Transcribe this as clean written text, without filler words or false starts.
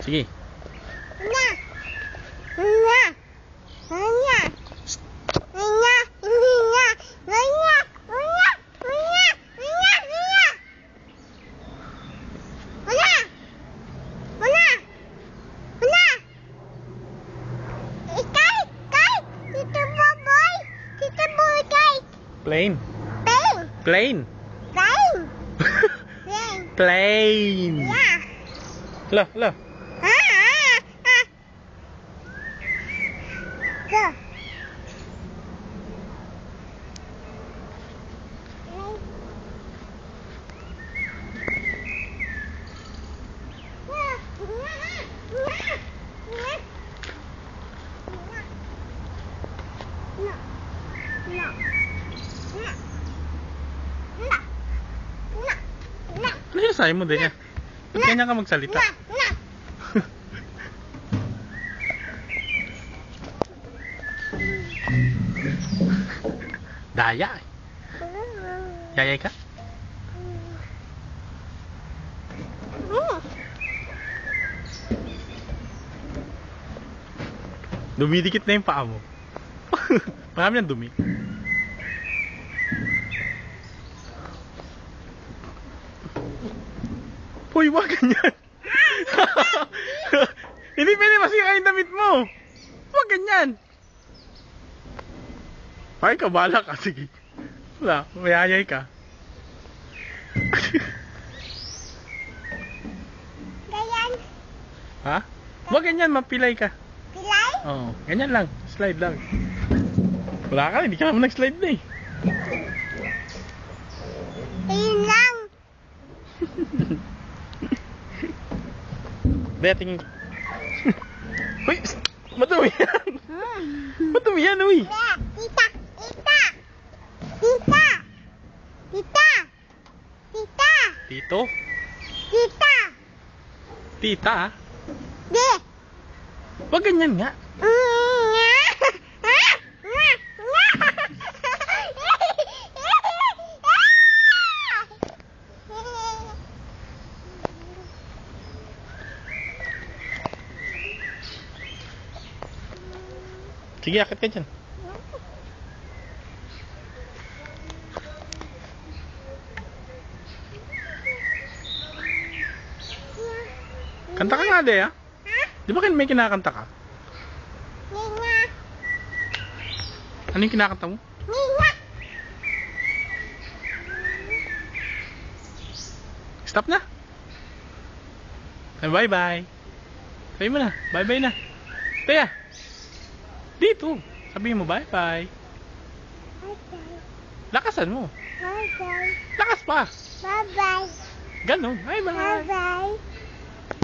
Sige. Na. Na. Na. Na. Plane. Plane. Plane. Yeah. Hello, hello. Go. Ano yung sayo mo din? Ba't ganyan ka magsalita? Daya eh. Yayay ka? Dumidikit na yung paa mo. Marami ng dumi. Uy, wag ganyan. Hindi pwede masira yung damit mo. Wag ganyan. Ay, kabala ka. Sige. Wala, mayayay ka. Ganyan. Ha? Wag ganyan, mapilay ka. Pilay? Oo, ganyan lang. Slide lang. Wala ka, hindi ka naman nag-slide na eh. Ayun lang. Daya, tingin. Uy, madumi yan. Madumi yan, uy. Tita. Tita. Tita. Tita. Tita. Tito? Tita. Tita? Di. Wag ganyan nga. Sige, akit ka dyan. Kanta ka nga, Dea. Di ba may kinakanta ka? Ano yung kinakanta mo? Stop na. Bye-bye. Sabi mo na. Bye-bye na. Dea. Dito. Sabihin mo bye-bye. Lakasan mo. Bye-bye. Lakas pa. Bye-bye. Ganon. Bye-bye. Bye-bye.